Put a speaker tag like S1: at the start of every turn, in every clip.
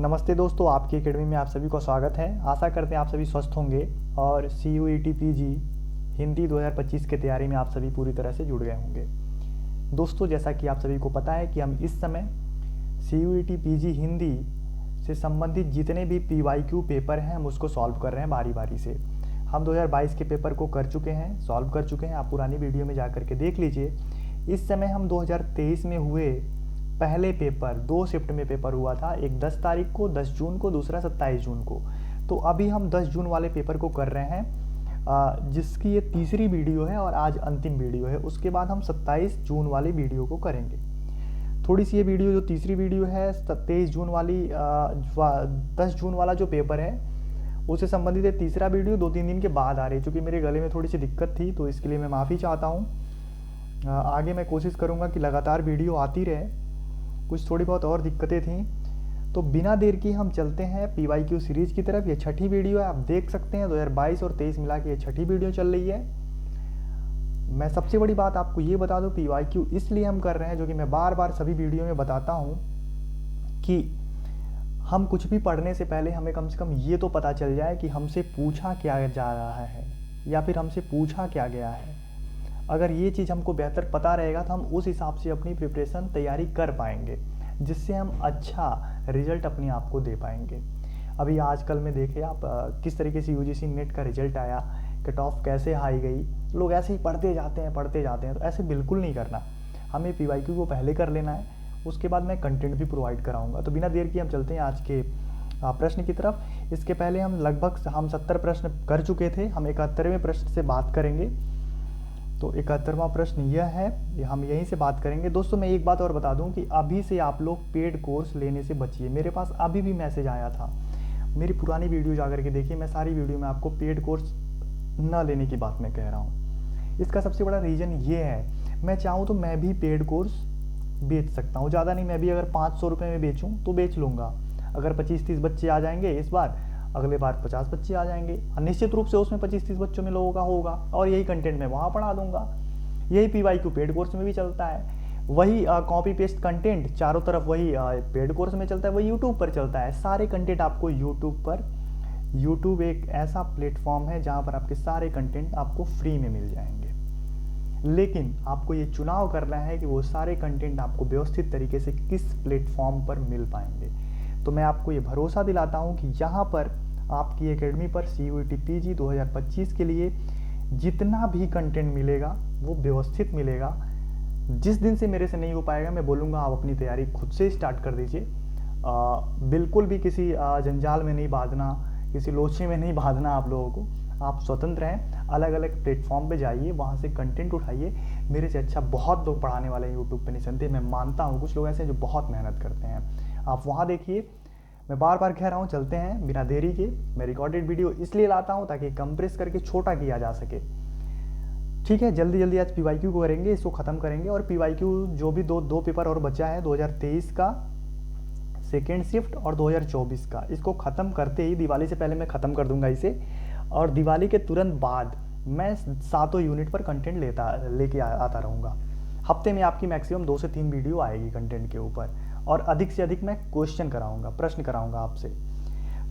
S1: नमस्ते दोस्तों, आपकी एकेडमी में आप सभी को स्वागत है। आशा करते हैं आप सभी स्वस्थ होंगे और CUET PG हिंदी 2025 की तैयारी में आप सभी पूरी तरह से जुड़ गए होंगे। दोस्तों, जैसा कि आप सभी को पता है कि हम इस समय CUET PG हिंदी से संबंधित जितने भी PYQ पेपर हैं हम उसको सॉल्व कर रहे हैं बारी बारी से। हम 2022 के पेपर को कर चुके हैं, सॉल्व कर चुके हैं। आप पुरानी वीडियो में जा करके देख लीजिए। इस समय हम 2023 में हुए पहले पेपर, 2 शिफ्ट में पेपर हुआ था, एक 10 तारीख को, 10 जून को, दूसरा 27 जून को। तो अभी हम 10 जून वाले पेपर को कर रहे हैं, जिसकी ये तीसरी वीडियो है और आज अंतिम वीडियो है। उसके बाद हम 27 जून वाली वीडियो को करेंगे। थोड़ी सी ये वीडियो जो तीसरी वीडियो है 23 जून वाली 10 जून वाला जो पेपर है उससे संबंधित है तीसरा वीडियो 2-3 दिन के बाद आ रही है। चूँकि मेरे गले में थोड़ी सी दिक्कत थी तो इसके लिए मैं माफ़ी चाहता हूँ। आगे मैं कोशिश करूँगा कि लगातार वीडियो आती रहे। कुछ थोड़ी बहुत और दिक्कतें थी, तो बिना देर की हम चलते हैं PYQ सीरीज़ की तरफ। ये छठी वीडियो है, आप देख सकते हैं 2022 और 23 मिला के ये छठी वीडियो चल रही है। मैं सबसे बड़ी बात आपको ये बता दूं, PYQ इसलिए हम कर रहे हैं, जो कि मैं बार बार सभी वीडियो में बताता हूं, कि हम कुछ भी पढ़ने से पहले हमें कम से कम ये तो पता चल जाए कि हमसे पूछा क्या जा रहा है या फिर हमसे पूछा क्या गया है। अगर ये चीज़ हमको बेहतर पता रहेगा तो हम उस हिसाब से अपनी प्रिपरेशन तैयारी कर पाएंगे, जिससे हम अच्छा रिजल्ट अपने आप को दे पाएंगे। अभी आजकल में देखें आप किस तरीके से UGC नेट का रिजल्ट आया, कट ऑफ कैसे हाई गई, लोग ऐसे ही पढ़ते जाते हैं। तो ऐसे बिल्कुल नहीं करना। हमें PYQ को पहले कर लेना है, उसके बाद मैं कंटेंट भी प्रोवाइड कराऊँगा। तो बिना देर की हम चलते हैं आज के प्रश्न की तरफ। इसके पहले हम लगभग 70 प्रश्न कर चुके थे, हम 71वें प्रश्न से बात करेंगे। तो 71वां प्रश्न यह है, हम यहीं से बात करेंगे। दोस्तों, मैं एक बात और बता दूं कि अभी से आप लोग पेड कोर्स लेने से बचिए। मेरे पास अभी भी मैसेज आया था, मेरी पुरानी वीडियो जाकर के देखिए, मैं सारी वीडियो में आपको पेड कोर्स न लेने की बात मैं कह रहा हूँ। इसका सबसे बड़ा रीज़न ये है, मैं चाहूँ तो मैं भी पेड कोर्स बेच सकता हूँ। ज़्यादा नहीं, मैं भी अगर 500 रुपये में बेचूँ तो बेच लूँगा। अगर 25-30 बच्चे आ जाएंगे इस बार, अगले बार 50 बच्चे आ जाएंगे, निश्चित रूप से उसमें 25-30 बच्चों में लोगों का होगा और यही कंटेंट मैं वहाँ पढ़ा दूंगा। यही PYQ पेड कोर्स में भी चलता है। वही कॉपी पेस्ट कंटेंट चारों तरफ वही पेड कोर्स में चलता है, वही यूट्यूब पर चलता है। सारे कंटेंट आपको यूट्यूब एक ऐसा प्लेटफॉर्म है जहाँ पर आपके सारे कंटेंट आपको फ्री में मिल जाएंगे। लेकिन आपको ये चुनाव करना है कि वो सारे कंटेंट आपको व्यवस्थित तरीके से किस प्लेटफॉर्म पर मिल पाएंगे। तो मैं आपको ये भरोसा दिलाता हूँ कि यहाँ पर आपकी एकेडमी पर CUET PG 2025 के लिए जितना भी कंटेंट मिलेगा वो व्यवस्थित मिलेगा। जिस दिन से मेरे से नहीं हो पाएगा मैं बोलूँगा आप अपनी तैयारी खुद से स्टार्ट कर दीजिए। बिल्कुल भी किसी जंजाल में नहीं बांधना, किसी लोचे में नहीं बांधना आप लोगों को। आप स्वतंत्र हैं, अलग अलग प्लेटफॉर्म पे जाइए, वहाँ से कंटेंट उठाइए। मेरे से अच्छा बहुत लोग पढ़ाने वाले हैं यूट्यूब पे निसंदेह, मैं मानता हूँ। कुछ लोग ऐसे हैं जो बहुत मेहनत करते हैं, आप वहाँ देखिए। मैं बार बार कह रहा हूँ, चलते हैं बिना देरी के। मैं रिकॉर्डेड वीडियो इसलिए लाता हूँ ताकि कंप्रेस करके छोटा किया जा सके। ठीक है, जल्दी जल्दी आज PYQ को करेंगे, इसको ख़त्म करेंगे। और PYQ जो भी दो पेपर और बचा है, 2023 का सेकेंड शिफ्ट और 2024 का, इसको ख़त्म करते ही दिवाली से पहले मैं ख़त्म कर दूंगा इसे। और दिवाली के तुरंत बाद मैं 7 यूनिट पर कंटेंट लेके आता रहूँगा। हफ्ते में आपकी मैक्सिमम 2 से 3 वीडियो आएगी कंटेंट के ऊपर, और अधिक से अधिक मैं क्वेश्चन कराऊंगा, प्रश्न कराऊंगा आपसे।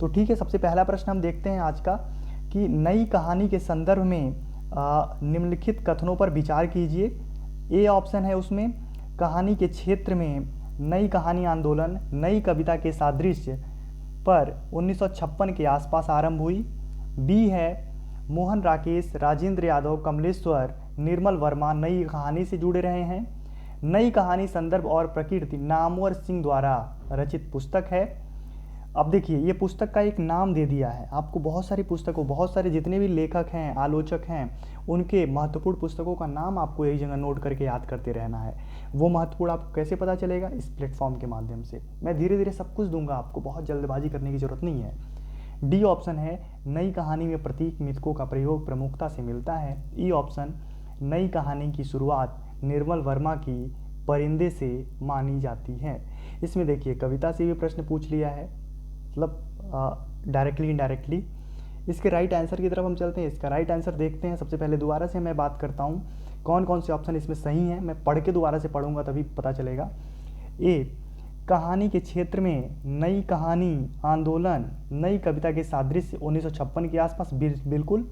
S1: तो ठीक है, सबसे पहला प्रश्न हम देखते हैं आज का, कि नई कहानी के संदर्भ में निम्नलिखित कथनों पर विचार कीजिए। ए ऑप्शन है उसमें, कहानी के क्षेत्र में नई कहानी आंदोलन नई कविता के सादृश्य पर 1956 के आसपास आरंभ हुई। बी है, मोहन राकेश, राजेंद्र यादव, कमलेश्वर, निर्मल वर्मा नई कहानी से जुड़े रहे हैं। नई कहानी संदर्भ और प्रकृति नामवर सिंह द्वारा रचित पुस्तक है। अब देखिए, ये पुस्तक का एक नाम दे दिया है आपको। बहुत सारी पुस्तकों, बहुत सारे जितने भी लेखक हैं, आलोचक हैं, उनके महत्वपूर्ण पुस्तकों का नाम आपको एक जगह नोट करके याद करते रहना है। वो महत्वपूर्ण आपको कैसे पता चलेगा? इस प्लेटफॉर्म के माध्यम से। मैं धीरे धीरे सब कुछ दूंगा आपको, बहुत जल्दबाजी करने की जरूरत नहीं है। डी ऑप्शन है, नई कहानी में प्रतीक मिथकों का प्रयोग प्रमुखता से मिलता है। ई ऑप्शन, नई कहानी की शुरुआत निर्मल वर्मा की परिंदे से मानी जाती है। इसमें देखिए, कविता से भी प्रश्न पूछ लिया है, मतलब डायरेक्टली इनडायरेक्टली। इसके राइट आंसर की तरफ हम चलते हैं। इसका राइट आंसर देखते हैं। सबसे पहले दोबारा से मैं बात करता हूँ कौन कौन से ऑप्शन इसमें सही हैं। मैं पढ़ के दोबारा से पढ़ूंगा तभी पता चलेगा। ए, कहानी के क्षेत्र में नई कहानी आंदोलन, नई कविता के सादृश्य 1956 के आसपास, बिल्कुल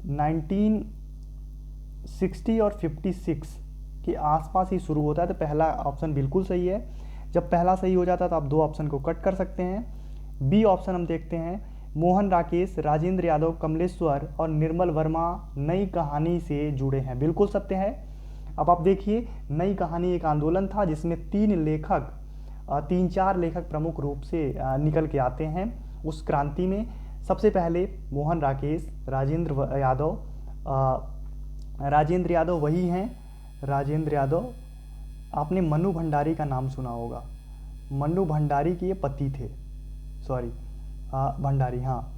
S1: 1960 और 56 के आसपास ही शुरू होता है। तो पहला ऑप्शन बिल्कुल सही है। जब पहला सही हो जाता है तो आप 2 ऑप्शन को कट कर सकते हैं। बी ऑप्शन हम देखते हैं, मोहन राकेश, राजेंद्र यादव, कमलेश्वर और निर्मल वर्मा नई कहानी से जुड़े हैं, बिल्कुल सत्य है। अब आप देखिए, नई कहानी एक आंदोलन था जिसमें 3-4 लेखक प्रमुख रूप से निकल के आते हैं उस क्रांति में। सबसे पहले मोहन राकेश, राजेंद्र यादव वही हैं, राजेंद्र यादव। आपने मनु भंडारी का नाम सुना होगा, मनु भंडारी के ये पति थे, सॉरी भंडारी, हाँ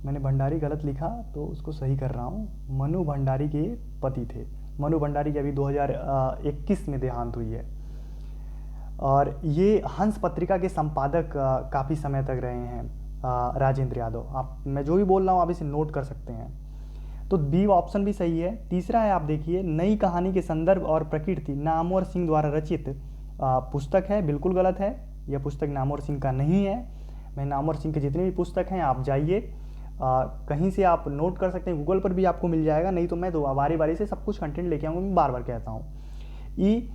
S1: मैंने भंडारी गलत लिखा तो उसको सही कर रहा हूँ। मनु भंडारी के पति थे। मनु भंडारी की अभी 2021 में देहांत हुई है। और ये हंस पत्रिका के संपादक काफ़ी समय तक रहे हैं राजेंद्र यादव। मैं जो भी बोल रहा हूँ आप इसे नोट कर सकते हैं। तो बी ऑप्शन भी सही है। तीसरा है, आप देखिए, नई कहानी के संदर्भ और प्रकृति नामवर सिंह द्वारा रचित पुस्तक है, बिल्कुल गलत है। यह पुस्तक नामवर सिंह का नहीं है। मैं नामवर सिंह के जितने भी पुस्तक हैं आप जाइए, कहीं से आप नोट कर सकते हैं, गूगल पर भी आपको मिल जाएगा, नहीं तो मैं बारी बारी से सब कुछ कंटेंट लेके आऊँगा, मैं बार बार कहता हूँ। ई,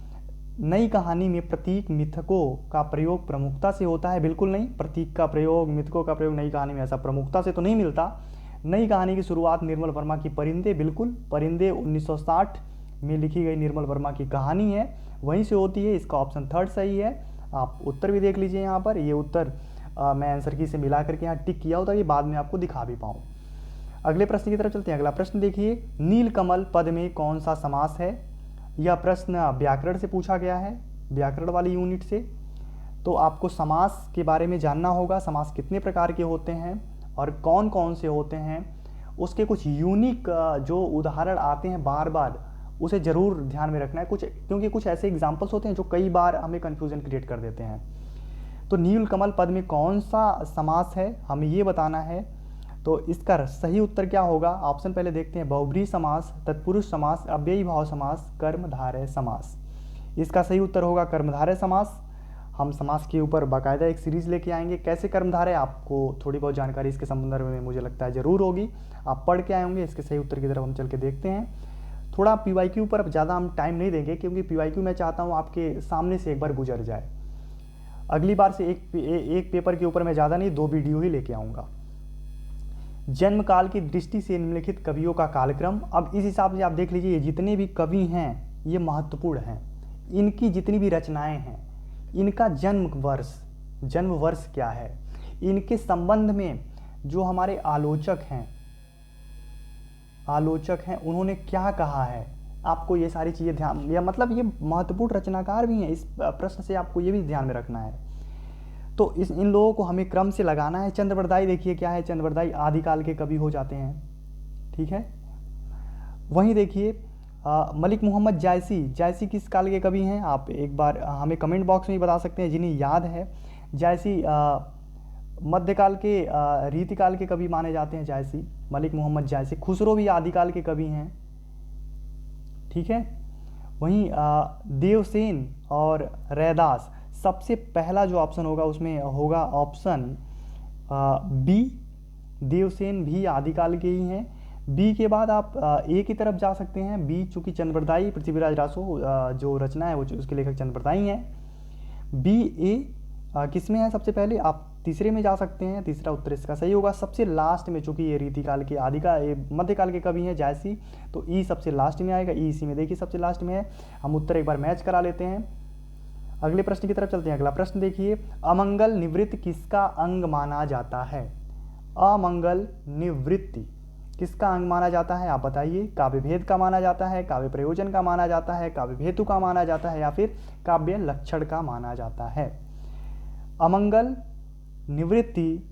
S1: नई कहानी में प्रतीक मिथकों का प्रयोग प्रमुखता से होता है, बिल्कुल नहीं। प्रतीक का प्रयोग, मिथकों का प्रयोग नई कहानी में ऐसा प्रमुखता से तो नहीं मिलता। नई कहानी की शुरुआत निर्मल वर्मा की परिंदे, बिल्कुल, परिंदे 1960 में लिखी गई निर्मल वर्मा की कहानी है, वहीं से होती है। इसका ऑप्शन 3 सही है। आप उत्तर भी देख लीजिए यहाँ पर, ये उत्तर मैं आंसर की से मिला करके यहाँ टिक किया होता है, बाद में आपको दिखा भी पाऊँ। अगले प्रश्न की तरफ चलते हैं। अगला प्रश्न देखिए, नीलकमल पद में कौन सा समास है? यह प्रश्न व्याकरण से पूछा गया है, व्याकरण वाली यूनिट से। तो आपको समास के बारे में जानना होगा, समास कितने प्रकार के होते हैं और कौन कौन से होते हैं, उसके कुछ यूनिक जो उदाहरण आते हैं बार बार, उसे ज़रूर ध्यान में रखना है। क्योंकि कुछ ऐसे एग्जाम्पल्स होते हैं जो कई बार हमें कन्फ्यूजन क्रिएट कर देते हैं। तो नीलकमल पद में कौन सा समास है, हमें ये बताना है। तो इसका सही उत्तर क्या होगा? ऑप्शन पहले देखते हैं, बहुब्रीहि समास, तत्पुरुष समास, अव्ययी भाव समास, कर्मधारय समास। इसका सही उत्तर होगा कर्मधारय समास। हम समास के ऊपर बाकायदा एक सीरीज़ लेके आएंगे। कैसे कर्मधारय, आपको थोड़ी बहुत जानकारी इसके संदर्भ में मुझे लगता है ज़रूर होगी, आप पढ़ के आए होंगे। इसके सही उत्तर की तरफ हम चल के देखते हैं। थोड़ा PYQ पर ज़्यादा हम टाइम नहीं देंगे, क्योंकि PYQ मैं चाहता हूँ आपके सामने से एक बार गुजर जाए। अगली बार से एक पेपर के ऊपर मैं ज़्यादा नहीं, 2 वीडियो ही लेके आऊँगा। जन्म काल की दृष्टि से निम्नलिखित कवियों का कालक्रम। अब इस हिसाब से आप देख लीजिए, ये जितने भी कवि हैं ये महत्वपूर्ण हैं। इनकी जितनी भी रचनाएं हैं, इनका जन्म वर्ष क्या है, इनके संबंध में जो हमारे आलोचक हैं उन्होंने क्या कहा है, आपको ये सारी चीज़ें ध्यान, या मतलब ये महत्वपूर्ण रचनाकार भी हैं। इस प्रश्न से आपको ये भी ध्यान में रखना है। तो इन लोगों को हमें क्रम से लगाना है। चंद्रवरदाई देखिए क्या है, चंद्रवरदाई आदिकाल के कवि हो जाते हैं, ठीक है। वहीं देखिए मलिक मोहम्मद जायसी किस काल के कवि हैं? आप एक बार हमें कमेंट बॉक्स में ही बता सकते हैं जिन्हें याद है। जायसी मध्यकाल के रीतिकाल के कवि माने जाते हैं जायसी, मलिक मोहम्मद जायसी। खुसरो भी आदिकाल के कवि हैं, ठीक है। वहीं देवसेन और रैदास, सबसे पहला जो ऑप्शन होगा उसमें होगा ऑप्शन बी, देवसेन भी आदिकाल के ही हैं। बी के बाद आप ए की तरफ जा सकते हैं। बी चूँकि चंद्रवरदाई, पृथ्वीराज रासो जो रचना है वो उसके लेखक चंद्रवरदाई हैं। बी ए किस में है? सबसे पहले आप तीसरे में जा सकते हैं, तीसरा उत्तर इसका सही होगा। सबसे लास्ट में, चूँकि ये रीतिकाल के मध्यकाल के कवि हैं जायसी, तो ई सबसे लास्ट में आएगा। ई इसी में देखिए सबसे लास्ट में है। हम उत्तर एक बार मैच करा लेते हैं। अगले प्रश्न की तरफ चलते हैं। अगला प्रश्न देखिए, अमंगल निवृत्ति किसका अंग माना जाता है? अमंगल निवृत्ति किसका अंग माना जाता है, आप बताइए। काव्य भेद का माना जाता है, काव्य प्रयोजन का माना जाता है, काव्य हेतु का माना जाता है, या फिर काव्य लक्षण का माना जाता है? अमंगल निवृत्ति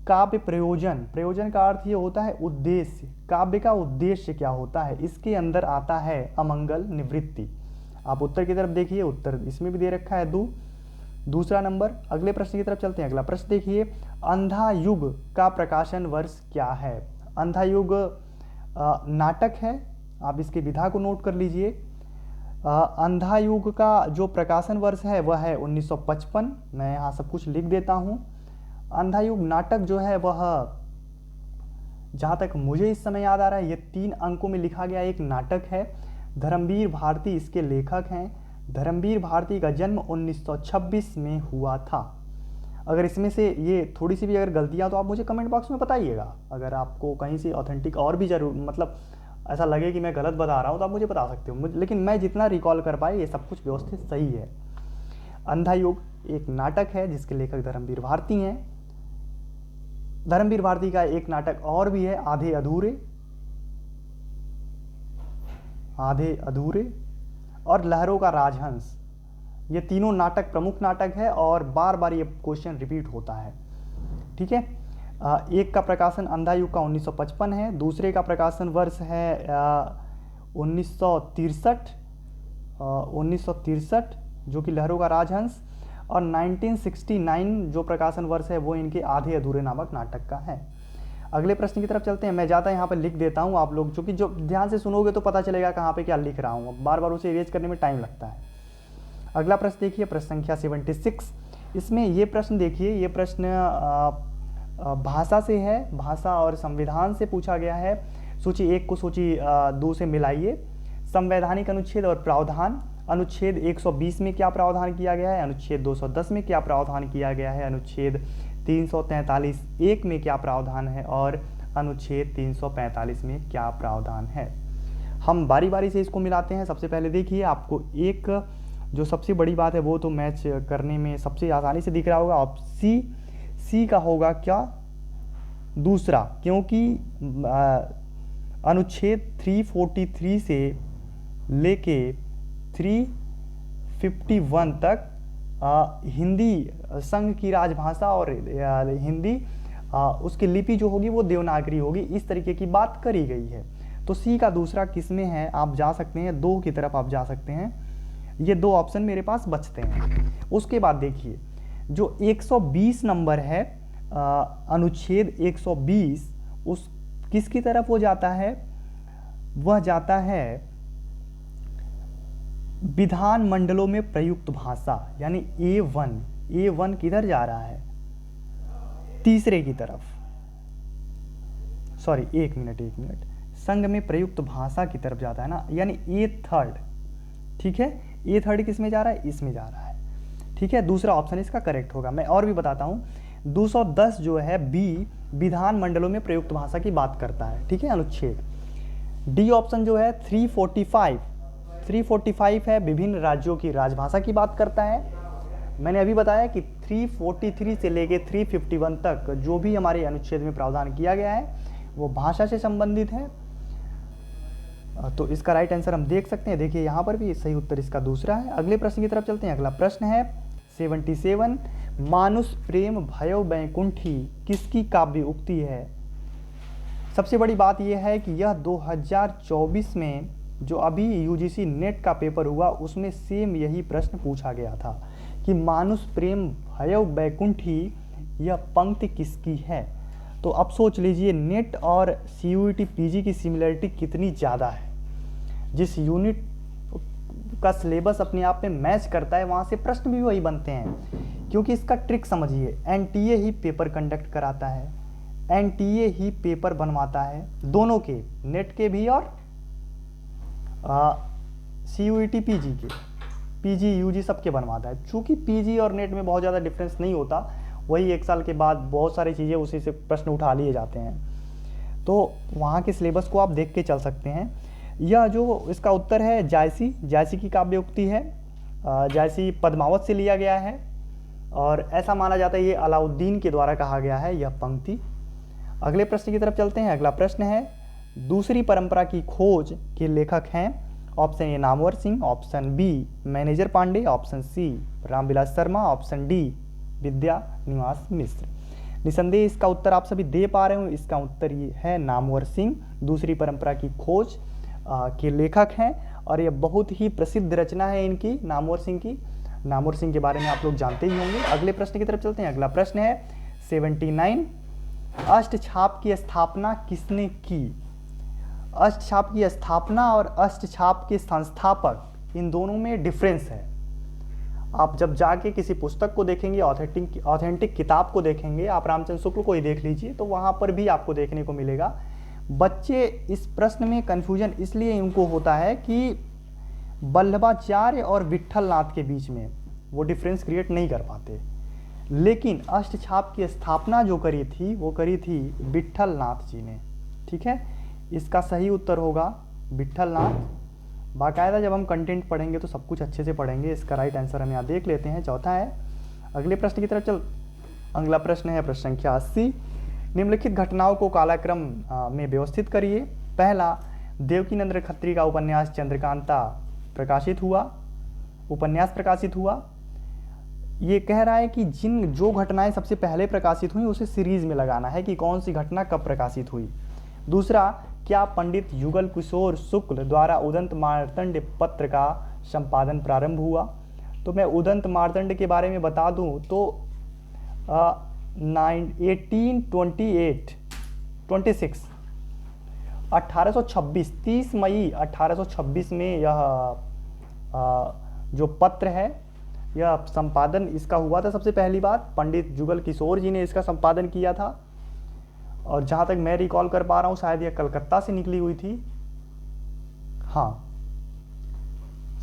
S1: काव्य प्रयोजन का अर्थ ये होता है उद्देश्य, काव्य का उद्देश्य क्या होता है, इसके अंदर आता है अमंगल निवृत्ति। आप उत्तर की तरफ देखिए, उत्तर इसमें भी दे रखा है दूसरा नंबर। अगले प्रश्न की तरफ चलते हैं। अगला प्रश्न देखिए, अंधा युग का प्रकाशन वर्ष क्या है? अंधा युग नाटक है, आप इसके विधा को नोट कर लीजिए। अंधा युग का जो प्रकाशन वर्ष है वह है 1955। मैं यहाँ सब कुछ लिख देता हूँ। अंधा युग नाटक जो है वह, जहाँ तक मुझे इस समय याद आ रहा है, ये 3 अंकों में लिखा गया एक नाटक है। धर्मवीर भारती इसके लेखक हैं। धर्मवीर भारती का जन्म 1926 में हुआ था। अगर इसमें से ये थोड़ी सी भी अगर गलतियाँ तो आप मुझे कमेंट बॉक्स में बताइएगा। अगर आपको कहीं से ऑथेंटिक और भी जरूर मतलब ऐसा लगे कि मैं गलत बता रहा हूँ तो आप मुझे बता सकते हो, लेकिन मैं जितना रिकॉल कर पाए ये सब कुछ व्यवस्थित सही है। अंधा युग एक नाटक है जिसके लेखक धर्मवीर भारती हैं। धर्मवीर भारती का एक नाटक और भी है, आधे अधूरे, आधे अधूरे और लहरों का राजहंस। ये तीनों नाटक प्रमुख नाटक है और बार बार ये क्वेश्चन रिपीट होता है। ठीक है। एक का प्रकाशन अंधा युग का 1955 है, दूसरे का प्रकाशन वर्ष है 1963 जो कि लहरों का राजहंस, और 1969 जो प्रकाशन वर्ष है वो इनके आधे अधूरे नामक नाटक का है। अगले प्रश्न की तरफ चलते हैं। मैं ज़्यादा यहाँ पर लिख देता हूँ, आप लोग जो ध्यान से सुनोगे तो पता चलेगा कहाँ पे क्या लिख रहा हूँ, बार बार उसे इरेज करने में टाइम लगता है। अगला प्रश्न देखिए, प्रश्न संख्या 76। इसमें ये प्रश्न देखिए, ये प्रश्न भाषा से है, भाषा और संविधान से पूछा गया है। सूची 1 को सूची 2 से मिलाइए। संवैधानिक अनुच्छेद और प्रावधान। अनुच्छेद 120 में क्या प्रावधान किया गया है, अनुच्छेद 210 में क्या प्रावधान किया गया है, अनुच्छेद 343(1) में क्या प्रावधान है और अनुच्छेद 345 में क्या प्रावधान है। हम बारी बारी से इसको मिलाते हैं। सबसे पहले देखिए, आपको एक जो सबसे बड़ी बात है वो तो मैच करने में सबसे आसानी से दिख रहा होगा। अब सी का होगा क्या, दूसरा, क्योंकि अनुच्छेद 343 से लेके 351 तक हिंदी संघ की राजभाषा और हिंदी उसकी लिपि जो होगी वो देवनागरी होगी, इस तरीके की बात करी गई है। तो सी का दूसरा किस में है, आप जा सकते हैं 2 की तरफ, आप जा सकते हैं। ये 2 ऑप्शन मेरे पास बचते हैं। उसके बाद देखिए, जो 120 नंबर है, अनुच्छेद 120, उस किसकी तरफ वो जाता है, वह जाता है विधान मंडलों में प्रयुक्त भाषा, यानी A1 किधर जा रहा है, तीसरे की तरफ, सॉरी एक मिनट, संघ में प्रयुक्त भाषा की तरफ जाता है ना, यानी A3। ठीक है, A3 किस में जा रहा है, इसमें जा रहा है। ठीक है, दूसरा ऑप्शन इसका करेक्ट होगा। मैं और भी बताता हूँ, 210 जो है बी, विधान मंडलों में प्रयुक्त भाषा की बात करता है। ठीक है, अनुच्छेद। डी ऑप्शन जो है 345 है, विभिन्न राज्यों की राजभाषा की बात करता है। मैंने अभी बताया कि 343 से लेके 351 तक जो भी हमारे अनुच्छेद में प्रावधान किया गया है वो भाषा से संबंधित है। तो इसका राइट आंसर हम देख सकते हैं। देखिए यहाँ पर भी सही उत्तर इसका दूसरा है। अगले प्रश्न की तरफ चलते हैं। अगला प्रश्न है 77। मानुष प्रेम भयो बैकुंठी किसकी काव्य उक्ति है। सबसे बड़ी बात यह है कि यह 2024 में जो अभी यूजीसी नेट का पेपर हुआ उसमें सेम यही प्रश्न पूछा गया था कि मानुष प्रेम भयो बैकुंठी यह पंक्ति किसकी है। तो अब सोच लीजिए नेट और CUET PG की सिमिलरिटी कितनी ज़्यादा है। जिस यूनिट का सिलेबस अपने आप में मैच करता है वहाँ से प्रश्न भी वही बनते हैं, क्योंकि इसका ट्रिक समझिए, NTA ही पेपर कंडक्ट कराता है, NTA ही पेपर बनवाता है, दोनों के, नेट के भी और CUET PG के, PG UG सबके बनवाता है। चूँकि PG और नेट में बहुत ज़्यादा डिफरेंस नहीं होता, वही 1 साल के बाद बहुत सारी चीज़ें उसी से प्रश्न उठा लिए जाते हैं, तो वहाँ के सिलेबस को आप देख के चल सकते हैं। यह जो इसका उत्तर है जायसी की काव्य उक्ति है। जायसी पद्मावत से लिया गया है और ऐसा माना जाता है ये अलाउद्दीन के द्वारा कहा गया है यह पंक्ति। अगले प्रश्न की तरफ चलते हैं। अगला प्रश्न है दूसरी परंपरा की खोज के लेखक हैं। Option A Namvar Singh, option B Manager Pandey, option C Ramvilas Sharma, option D Vidya Niwas Mishra. निसंदेह इसका उत्तर आप सभी दे पा रहे हो। इसका उत्तर ये है नामवर सिंह, दूसरी परंपरा की खोज के लेखक हैं और ये बहुत ही प्रसिद्ध रचना है इनकी, नामवर सिंह की। नामवर सिंह के बारे में आप लोग जानते ही होंगे। अगले प्रश्न की तरफ चलते हैं। अगला प्रश्न है 79। अष्टछाप की स्थापना किसने की। अष्टछाप की स्थापना और अष्टछाप के संस्थापक इन दोनों में डिफरेंस है। आप जब जाके किसी पुस्तक को देखेंगे, ऑथेंटिक किताब को देखेंगे, आप रामचंद्र शुक्ल को ही देख लीजिए, तो वहाँ पर भी आपको देखने को मिलेगा। बच्चे इस प्रश्न में कन्फ्यूजन इसलिए उनको होता है कि वल्लभाचार्य और विट्ठलनाथ के बीच में वो डिफरेंस क्रिएट नहीं कर पाते। लेकिन अष्टछाप की स्थापना जो करी थी वो करी थी विट्ठलनाथ जी ने। ठीक है, इसका सही उत्तर होगा विट्ठलनाथ। बाकायदा जब हम कंटेंट पढ़ेंगे तो सब कुछ अच्छे से पढ़ेंगे। इसका राइट आंसर हम यहाँ देख लेते हैं, चौथा है। अगले प्रश्न की तरफ चल। अगला प्रश्न है प्रश्न संख्या 80। निम्नलिखित घटनाओं को कालक्रम में व्यवस्थित करिए। पहला, देवकीनंदन खत्री का उपन्यास चंद्रकांता उपन्यास प्रकाशित हुआ। ये कह रहा है कि जो घटनाएं सबसे पहले प्रकाशित हुई उसे सीरीज में लगाना है कि कौन सी घटना कब प्रकाशित हुई। दूसरा, क्या पंडित युगल किशोर शुक्ल द्वारा उदंत मार्तंड पत्र का संपादन प्रारंभ हुआ। तो मैं उदंत मार्तंड के बारे में बता दूं तो 1826 30 मई 1826 में यह जो पत्र है यह संपादन इसका हुआ था। सबसे पहली बात, पंडित युगल किशोर जी ने इसका संपादन किया था, और जहां तक मैं रिकॉल कर पा रहा हूं शायद यह कलकत्ता से निकली हुई थी। हाँ,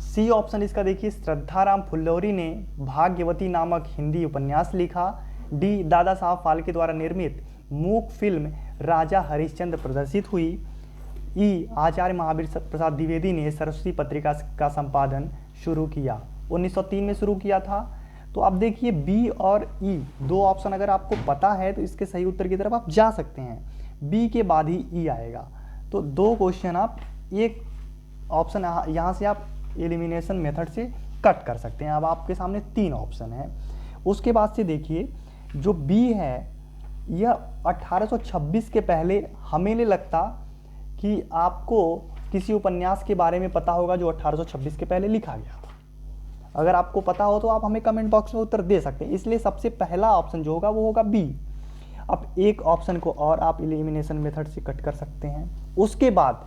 S1: सी ऑप्शन इसका देखिए, श्रद्धाराम फुल्लौरी ने भाग्यवती नामक हिंदी उपन्यास लिखा। डी, दादा साहब फाल्के द्वारा निर्मित मूक फिल्म राजा हरिश्चंद्र प्रदर्शित हुई। ई, आचार्य महावीर प्रसाद द्विवेदी ने सरस्वती पत्रिका का संपादन शुरू किया, 1903 में शुरू किया था। तो आप देखिए बी और ई दो ऑप्शन अगर आपको पता है तो इसके सही उत्तर की तरफ आप जा सकते हैं। बी के बाद ही ई आएगा। तो दो क्वेश्चन आप एक ऑप्शन यहाँ से आप एलिमिनेशन मेथड से कट कर सकते हैं। अब आपके सामने 3 ऑप्शन है। उसके बाद से देखिए जो बी है यह 1826 के पहले हमें नहीं लगता कि आपको किसी उपन्यास के बारे में पता होगा जो 1826 के पहले लिखा गया था। अगर आपको पता हो तो आप हमें कमेंट बॉक्स में उत्तर दे सकते हैं। इसलिए सबसे पहला ऑप्शन जो होगा वो होगा बी। अब एक ऑप्शन को और आप एलिमिनेशन मेथड से कट कर सकते हैं। उसके बाद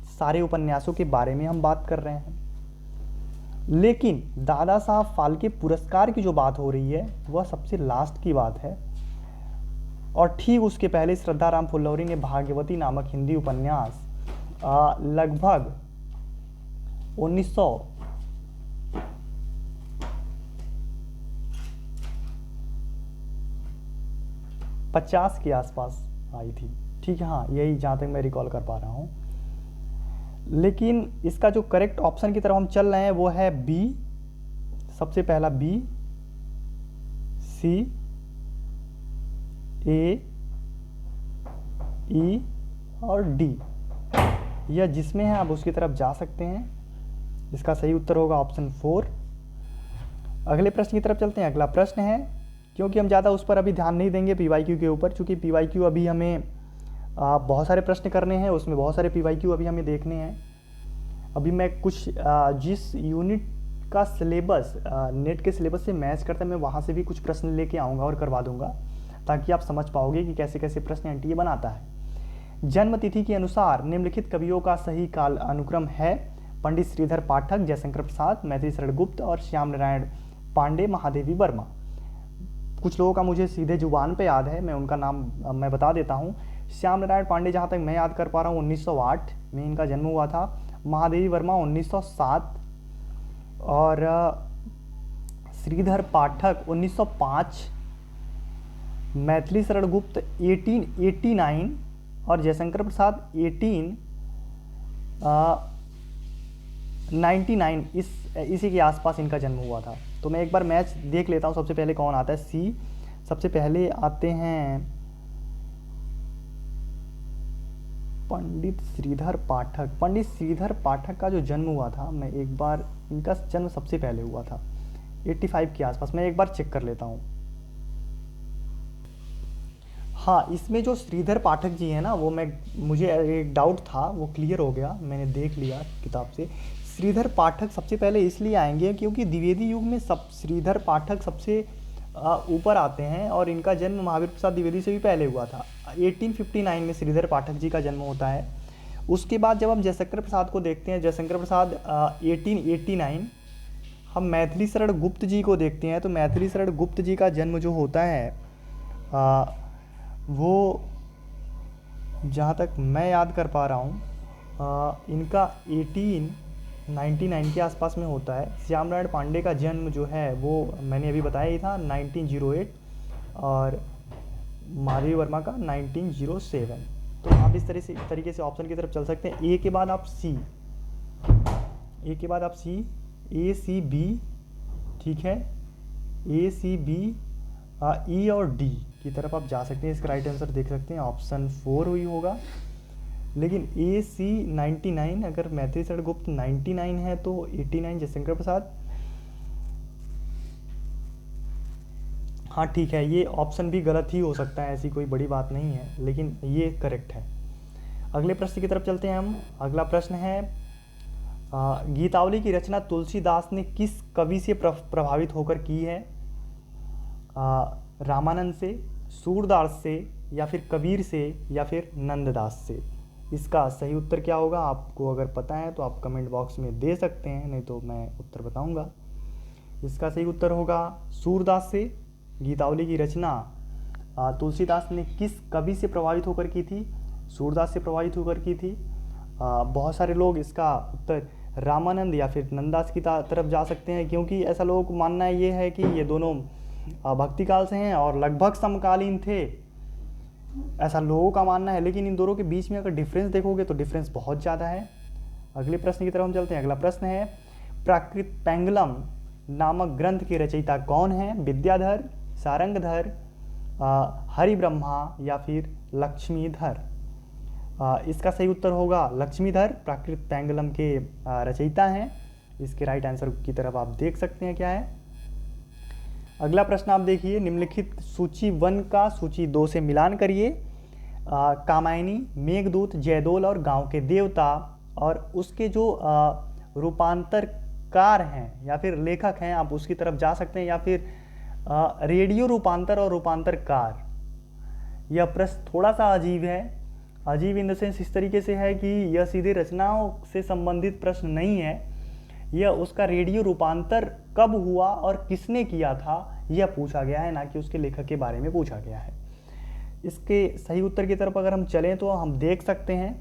S1: सारे उपन्यासों के बारे में हम बात कर रहे हैं, लेकिन दादा साहब फाल्के पुरस्कार की जो बात हो रही है वह सबसे लास्ट की बात है। और ठीक उसके पहले श्रद्धाराम फुल्लौरी ने भाग्यवती नामक हिंदी उपन्यास लगभग 1950 के आसपास आई थी। ठीक है, हाँ यही जहाँ तक मैं रिकॉल कर पा रहा हूँ। लेकिन इसका जो करेक्ट ऑप्शन की तरफ हम चल रहे हैं वो है बी। सबसे पहला बी, सी, ए, ई और डी, यह जिसमें है आप उसकी तरफ जा सकते हैं। इसका सही उत्तर होगा ऑप्शन 4। अगले प्रश्न की तरफ चलते हैं। अगला प्रश्न है, क्योंकि हम ज़्यादा उस पर अभी ध्यान नहीं देंगे पीवाईक्यू के ऊपर, क्योंकि पीवाईक्यू अभी हमें बहुत सारे प्रश्न करने हैं, उसमें बहुत सारे पीवाईक्यू अभी हमें देखने हैं। अभी मैं कुछ जिस यूनिट का सिलेबस नेट के सिलेबस से मैच करता है मैं वहाँ से भी कुछ प्रश्न लेके आऊँगा और करवा दूँगा, ताकि आप समझ पाओगे कि कैसे कैसे प्रश्न एनटीए बनाता है। जन्म तिथि के अनुसार निम्नलिखित कवियों का सही काल अनुक्रम है। पंडित श्रीधर पाठक, जयशंकर प्रसाद, मैथिली शरण गुप्त और श्याम नारायण पांडे, महादेवी वर्मा। कुछ लोगों का मुझे सीधे जुबान पे याद है, मैं उनका नाम मैं बता देता हूँ। श्याम नारायण पांडे जहाँ तक मैं याद कर पा रहा हूँ 1908 में इनका जन्म हुआ था। महादेवी वर्मा 1907 और श्रीधर पाठक 1905, मैथिली शरण गुप्त 1889 और जयशंकर प्रसाद 1899 इसी के आसपास इनका जन्म हुआ था। तो मैं एक बार मैच देख लेता हूँ। सबसे पहले कौन आता है, सी। सबसे पहले आते हैं पंडित श्रीधर पाठक। पंडित श्रीधर पाठक का जो जन्म हुआ था, मैं एक बार, इनका जन्म सबसे पहले हुआ था 85 के आसपास। मैं एक बार चेक कर लेता हूँ। हाँ, इसमें जो श्रीधर पाठक जी हैं ना, वो मुझे एक डाउट था, वो क्लियर हो गया, मैंने देख लिया किताब से। श्रीधर पाठक सबसे पहले इसलिए आएंगे क्योंकि द्विवेदी युग में श्रीधर पाठक सबसे ऊपर आते हैं और इनका जन्म महावीर प्रसाद द्विवेदी से भी पहले हुआ था। 1859 में श्रीधर पाठक जी का जन्म होता है उसके बाद जब हम जयशंकर प्रसाद को देखते हैं, जयशंकर प्रसाद 1889, हम मैथिली शरण गुप्त जी को देखते हैं। तो मैथिली शरण गुप्त जी का जन्म जो होता है वो जहाँ तक मैं याद कर पा रहा हूँ इनका 1899 के आसपास में होता है। श्याम नारायण पांडे का जन्म जो है वो मैंने अभी बताया ही था 1908 और माधवी वर्मा का 1907। तो आप इस तरीके से ऑप्शन की तरफ चल सकते हैं। ए के बाद आप सी, ए सी बी, ठीक है, ए सी बी, ई और डी की तरफ आप जा सकते हैं। इसका राइट आंसर देख सकते हैं ऑप्शन 4 हुई होगा। लेकिन ए सी 99, अगर मैथिली शरण गुप्त 99 है तो 89 जयशंकर प्रसाद। हाँ ठीक है, ये ऑप्शन भी गलत ही हो सकता है, ऐसी कोई बड़ी बात नहीं है, लेकिन ये करेक्ट है। अगले प्रश्न की तरफ चलते हैं हम। अगला प्रश्न है गीतावली की रचना तुलसीदास ने किस कवि से प्रभावित होकर की है? रामानंद से, सूरदास से, या फिर कबीर से, या फिर नंददास से? इसका सही उत्तर क्या होगा? आपको अगर पता है तो आप कमेंट बॉक्स में दे सकते हैं, नहीं तो मैं उत्तर बताऊंगा। इसका सही उत्तर होगा सूरदास से। गीतावली की रचना तुलसीदास ने किस कवि से प्रभावित होकर की थी? सूरदास से प्रभावित होकर की थी। बहुत सारे लोग इसका उत्तर रामानंद या फिर नंददास की तरफ जा सकते हैं, क्योंकि ऐसा लोगों को मानना ये है कि ये दोनों भक्ति काल से हैं और लगभग समकालीन थे, ऐसा लोगों का मानना है। लेकिन इन दोनों के बीच में अगर डिफरेंस देखोगे तो डिफरेंस बहुत ज़्यादा है। अगले प्रश्न की तरफ हम चलते हैं। अगला प्रश्न है प्राकृत पेंगलम नामक ग्रंथ के रचयिता कौन है? विद्याधर, सारंगधर, हरिब्रह्मा या फिर लक्ष्मीधर? इसका सही उत्तर होगा लक्ष्मीधर, प्राकृत पेंगलम के रचयिता हैं। इसके राइट आंसर की तरफ आप देख सकते हैं क्या है। अगला प्रश्न आप देखिए, निम्नलिखित सूची 1 का सूची 2 से मिलान करिए। कामायनी, मेघदूत, जयदोल और गांव के देवता, और उसके जो रूपांतरकार हैं या फिर लेखक हैं आप उसकी तरफ जा सकते हैं, या फिर रेडियो रूपांतर और रूपांतरकार। यह प्रश्न थोड़ा सा अजीब है, अजीब इन द सेंस इस तरीके से है कि यह सीधे रचनाओं से संबंधित प्रश्न नहीं है, यह उसका रेडियो रूपांतर कब हुआ और किसने किया था यह पूछा गया है, ना कि उसके लेखक के बारे में पूछा गया है। इसके सही उत्तर की तरफ अगर हम चलें तो हम देख सकते हैं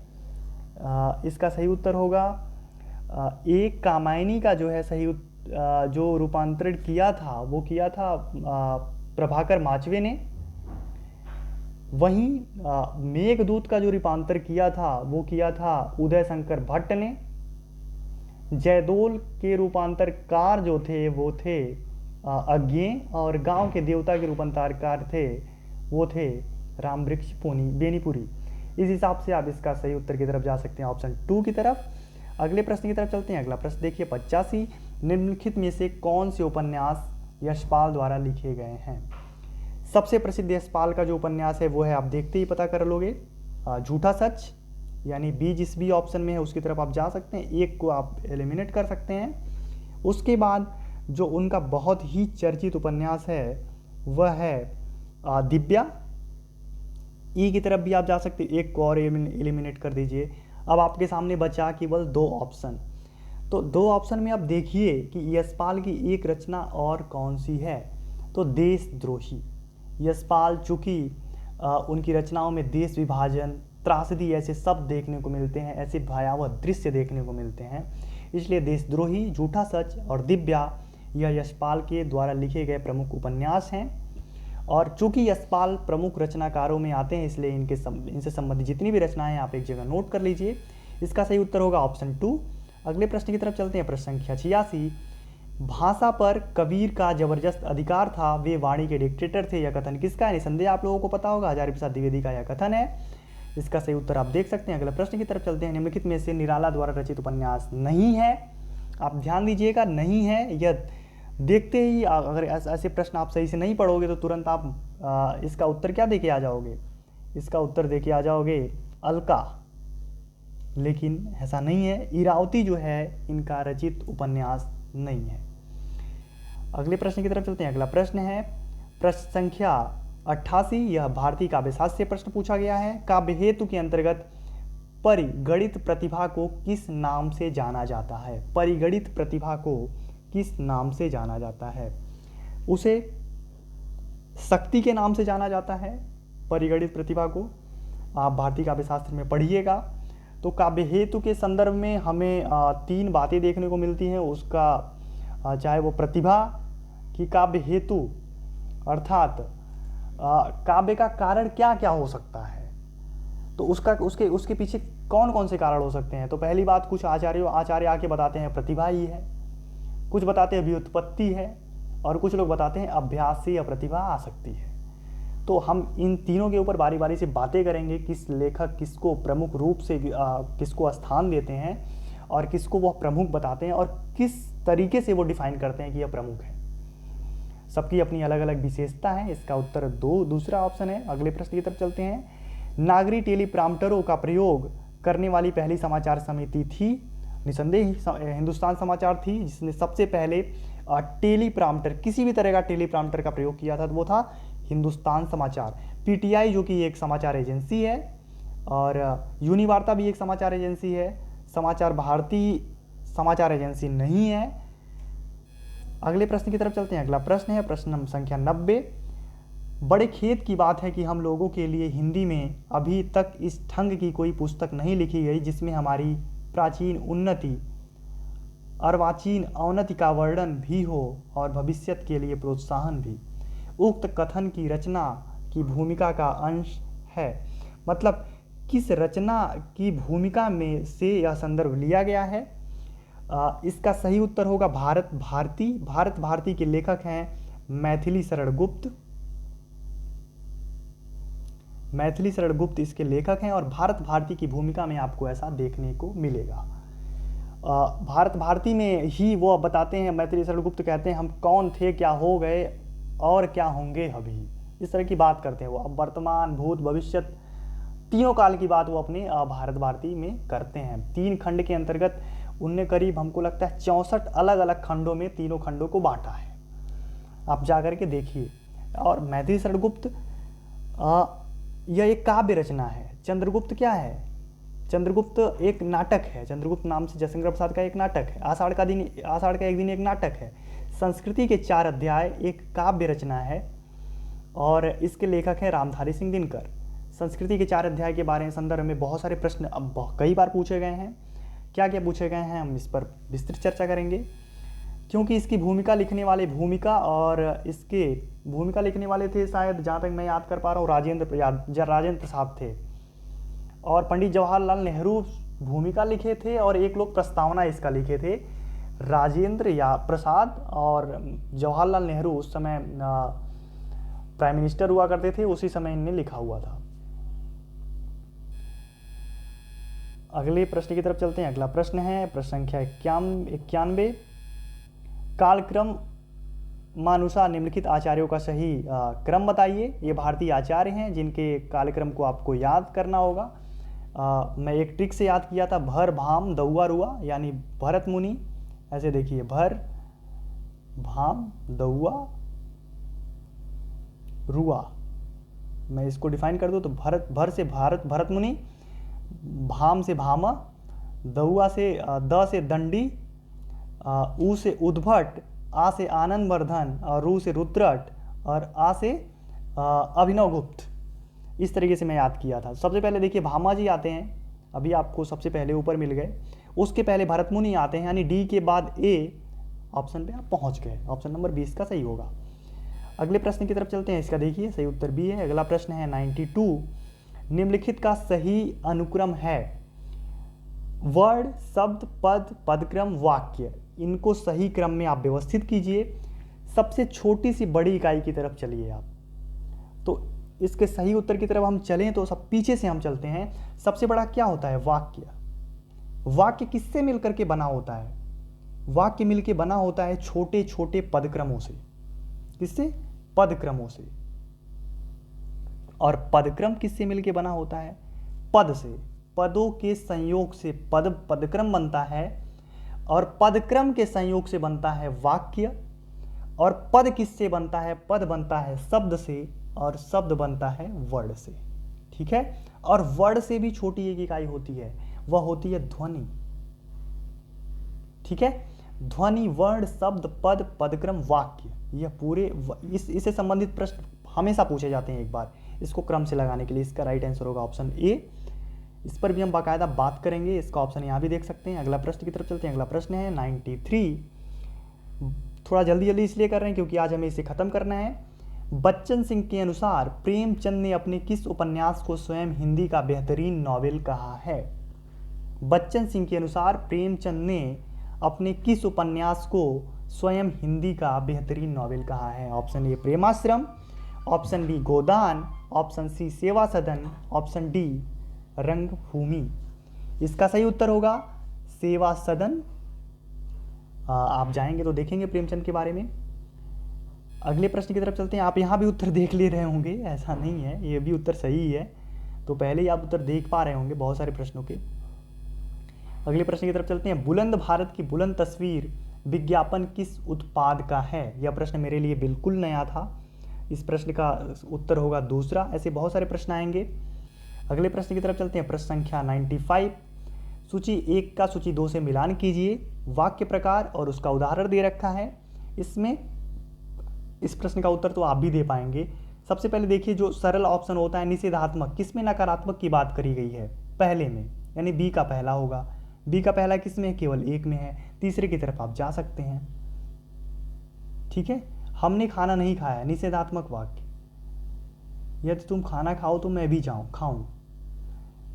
S1: इसका सही उत्तर होगा एक कामायनी का जो है सही जो रूपांतरण किया था वो किया था प्रभाकर माचवे ने। वहीं मेघदूत का जो रूपांतर किया था वो किया था उदय शंकर भट्ट ने। जयदोल के रूपांतरकार जो थे वो थे अज्ञेय, और गांव के देवता के रूपांतरकार थे वो थे रामवृक्ष बेनीपुरी। इस हिसाब से आप इसका सही उत्तर की तरफ जा सकते हैं, ऑप्शन 2 की तरफ। अगले प्रश्न की तरफ चलते हैं। अगला प्रश्न देखिए 85, निम्नलिखित में से कौन से उपन्यास यशपाल द्वारा लिखे गए हैं? सबसे प्रसिद्ध यशपाल का जो उपन्यास है वो है, आप देखते ही पता कर लोगे, झूठा सच, यानी बी जिस भी ऑप्शन में है उसकी तरफ आप जा सकते हैं, एक को आप एलिमिनेट कर सकते हैं। उसके बाद जो उनका बहुत ही चर्चित उपन्यास है वह है दिव्या। ई की तरफ भी आप जा सकते हैं, एक को और एलिमिनेट कर दीजिए। अब आपके सामने बचा केवल 2 ऑप्शन। तो 2 ऑप्शन में आप देखिए कि यशपाल की एक रचना और कौन सी है, तो देशद्रोही। यशपाल चूँकि उनकी रचनाओं में देश विभाजन, त्रासदी ऐसे शब्द देखने को मिलते हैं, ऐसे भयावह दृश्य देखने को मिलते हैं, इसलिए देशद्रोही, झूठा सच और दिव्या यह यशपाल के द्वारा लिखे गए प्रमुख उपन्यास हैं। और चूंकि यशपाल प्रमुख रचनाकारों में आते हैं इसलिए इनसे संबंधित जितनी भी रचनाएं आप एक जगह नोट कर लीजिए। इसका सही उत्तर होगा ऑप्शन 2। अगले प्रश्न की तरफ चलते हैं। प्रश्न संख्या 86, भाषा पर कबीर का जबरदस्त अधिकार था, वे वाणी के डिक्टेटर थे। यह कथन किसका है? निसंदेह आप लोगों को पता होगा, हजारी प्रसाद द्विवेदी का यह कथन है। इसका सही उत्तर आप देख सकते हैं। अगले प्रश्न की तरफ चलते हैं। निम्नलिखित में से निराला द्वारा रचित उपन्यास नहीं है। आप ध्यान दीजिएगा, नहीं है। यह देखते ही अगर ऐसे प्रश्न आप सही से नहीं पढ़ोगे तो तुरंत आप इसका उत्तर क्या देके आ जाओगे? इसका उत्तर देके आ जाओगे अलका, लेकिन ऐसा नहीं है। इरावती जो है इनका रचित उपन्यास नहीं है। अगले प्रश्न की तरफ चलते हैं। अगला प्रश्न है प्रश्न संख्या 88, यह भारतीय काव्य शास्त्र से प्रश्न पूछा गया है। काव्य हेतु के अंतर्गत परिगणित प्रतिभा को किस नाम से जाना जाता है? परिगणित प्रतिभा को किस नाम से जाना जाता है? उसे शक्ति के नाम से जाना जाता है परिगणित प्रतिभा को। आप भारतीय काव्य शास्त्र में पढ़िएगा तो काव्य हेतु के संदर्भ में हमें 3 बातें देखने को मिलती हैं। उसका चाहे वो प्रतिभा की काव्य हेतु अर्थात काव्य का कारण क्या क्या हो सकता है, तो उसके पीछे कौन कौन से कारण हो सकते हैं। तो पहली बात, कुछ आचार्य आके बताते हैं प्रतिभा ही है, कुछ बताते हैं व्युत्पत्ति है, और कुछ लोग बताते हैं अभ्यास से या प्रतिभा आ सकती है। तो हम इन तीनों के ऊपर बारी बारी से बातें करेंगे, किस लेखक किसको प्रमुख रूप से किसको स्थान देते हैं और किसको वह प्रमुख बताते हैं और किस तरीके से वो डिफाइन करते हैं कि यह प्रमुख है। सबकी अपनी अलग अलग विशेषता है। इसका उत्तर दूसरा ऑप्शन है। अगले प्रश्न की तरफ चलते हैं। नागरी टेलीप्रॉम्प्टरों का प्रयोग करने वाली पहली समाचार समिति थी, निसंदेह हिंदुस्तान समाचार थी, जिसने सबसे पहले टेलीप्रॉम्प्टर, किसी भी तरह का टेलीप्रॉम्प्टर का प्रयोग किया था, तो वो था हिंदुस्तान समाचार। पीटीआई जो कि एक समाचार एजेंसी है और यूनिवार्ता भी एक समाचार एजेंसी है, समाचार भारती समाचार एजेंसी नहीं है। अगले प्रश्न की तरफ चलते हैं। अगला प्रश्न है प्रश्न संख्या 90। बड़े खेद की बात है कि हम लोगों के लिए हिंदी में अभी तक इस ढंग की कोई पुस्तक नहीं लिखी गई जिसमें हमारी प्राचीन उन्नति, अर्वाचीन अवनति का वर्णन भी हो और भविष्यत के लिए प्रोत्साहन भी। उक्त कथन की रचना की भूमिका का अंश है। मतलब किस रचना की भूमिका में से यह संदर्भ लिया गया है? इसका सही उत्तर होगा भारत भारती। भारत भारती के लेखक हैं मैथिली शरण गुप्त। मैथिली शरण गुप्त इसके लेखक हैं और भारत भारती की भूमिका में आपको ऐसा देखने को मिलेगा। भारत भारती में ही वो बताते हैं, मैथिली शरण गुप्त कहते हैं हम कौन थे, क्या हो गए और क्या होंगे अभी, इस तरह की बात करते हैं वो। अब वर्तमान, भूत, भविष्य, तीनों काल की बात वो अपने भारत भारती में करते हैं। 3 खंड के अंतर्गत उनने करीब हमको लगता है 64 अलग अलग खंडों में तीनों खंडों को बांटा है। आप जा करके देखिए। और मैथिली शरण गुप्त यह एक काव्य रचना है। चंद्रगुप्त क्या है? चंद्रगुप्त एक नाटक है। चंद्रगुप्त नाम से जयशंकर प्रसाद का एक नाटक है। आषाढ़ का एक दिन एक नाटक है। संस्कृति के 4 अध्याय एक काव्य रचना है और इसके लेखक हैं रामधारी सिंह दिनकर। संस्कृति के 4 अध्याय के बारे में संदर्भ में बहुत सारे प्रश्न अब कई बार पूछे गए हैं। क्या क्या पूछे गए हैं हम इस पर विस्तृत चर्चा करेंगे, क्योंकि इसकी भूमिका लिखने वाले इसके भूमिका लिखने वाले थे, शायद जहाँ तक मैं याद कर पा रहा हूँ, राजेंद्र प्रसाद थे और पंडित जवाहरलाल नेहरू भूमिका लिखे थे और एक लोग प्रस्तावना इसका लिखे थे। राजेंद्र प्रसाद और जवाहरलाल नेहरू उस समय प्राइम मिनिस्टर हुआ करते थे, उसी समय इनने लिखा हुआ था। अगले प्रश्न की तरफ चलते हैं। अगला प्रश्न है प्रश्न संख्या 91। कालक्रम मानुसार निम्नलिखित आचार्यों का सही क्रम बताइए। ये भारतीय आचार्य हैं जिनके कालक्रम को आपको याद करना होगा। मैं एक ट्रिक से याद किया था, भर भाम दौआ रुआ, यानी भरत मुनि। ऐसे देखिए, भर भाम दौआ रुआ। मैं इसको डिफाइन कर दूं तो भर से भरत मुनि, भाम से भामा, दौआ से द से दंडी, ऊ से उद्भट, आ से आनंद वर्धन और रू से रुद्रट और आ से अभिनव गुप्त। इस तरीके से मैं याद किया था। सबसे पहले देखिए भामा जी आते हैं, अभी आपको सबसे पहले ऊपर मिल गए। उसके पहले भरत मुनि आते हैं, यानी डी के बाद ए ऑप्शन पे आप पहुंच गए। ऑप्शन नंबर 20 का सही होगा। अगले प्रश्न की तरफ चलते हैं। इसका देखिए सही उत्तर बी है। अगला प्रश्न है 92। निम्नलिखित का सही अनुक्रम है। वर्ड, शब्द, पद, पदक्रम, वाक्य, इनको सही क्रम में आप व्यवस्थित कीजिए। सबसे छोटी सी बड़ी इकाई की तरफ चलिए आप। तो इसके सही उत्तर की तरफ हम चलें तो सब पीछे से हम चलते हैं। सबसे बड़ा क्या होता है? वाक्य। वाक्य किससे मिलकर के बना होता है? वाक्य मिलकर बना होता है छोटे छोटे पदक्रमों से। किससे? पदक्रमों से। और पदक्रम किससे मिलकर बना होता है? पद से। पदों के संयोग से पदक्रम बनता है और पदक्रम के संयोग से बनता है वाक्य। और पद किससे बनता है? पद बनता है शब्द से और शब्द बनता है वर्ड से। ठीक ठीक है। और वर्ण से भी छोटी एक इकाई होती है, वह होती है ध्वनि, ठीक है। ध्वनि, वर्ण, शब्द, पद, पदक्रम, वाक्य, यह पूरे इससे संबंधित प्रश्न हमेशा पूछे जाते हैं एक बार इसको क्रम से लगाने के लिए। इसका राइट आंसर होगा ऑप्शन ए। इस पर भी हम बाकायदा बात करेंगे, इसका ऑप्शन यहाँ भी देख सकते हैं। अगला प्रश्न की तरफ चलते हैं। अगला प्रश्न है 93। थोड़ा जल्दी जल्दी इसलिए कर रहे हैं क्योंकि आज हमें इसे खत्म करना है। बच्चन सिंह के अनुसार प्रेमचंद ने अपने किस उपन्यास को स्वयं हिंदी का बेहतरीन नॉवेल कहा है? बच्चन सिंह के अनुसार प्रेमचंद ने अपने किस उपन्यास को स्वयं हिंदी का बेहतरीन नॉवेल कहा है? Option A Premashram, option B Godan, option C Seva Sadan, option D रंगभूमि। इसका सही उत्तर होगा सेवा सदन। आप जाएंगे तो देखेंगे प्रेमचंद के बारे में। अगले प्रश्न की तरफ चलते हैं। आप यहाँ भी उत्तर देख ले रहे होंगे, ऐसा नहीं है, ये भी उत्तर सही है, तो पहले ही आप उत्तर देख पा रहे होंगे बहुत सारे प्रश्नों के। अगले प्रश्न की तरफ चलते हैं। बुलंद भारत की बुलंद तस्वीर विज्ञापन किस उत्पाद का है? यह प्रश्न मेरे लिए बिल्कुल नया था। इस प्रश्न का उत्तर होगा दूसरा। ऐसे बहुत सारे प्रश्न आएंगे। अगले प्रश्न की तरफ चलते हैं। प्रश्न संख्या 95। सूची 1 का सूची 2 से मिलान कीजिए। वाक्य प्रकार और उसका उदाहरण दे रखा है इसमें। इस प्रश्न का उत्तर तो आप भी दे पाएंगे। सबसे पहले देखिए, जो सरल ऑप्शन होता है निषेधात्मक, किसमें नकारात्मक की बात करी गई है? पहले में, यानी बी का पहला होगा। बी का पहला किसमें है? केवल 1 में है। तीसरे की तरफ आप जा सकते हैं, ठीक है। हमने खाना नहीं खाया, निषेधात्मक वाक्य। यदि तुम खाना खाओ तो मैं भी खाऊं।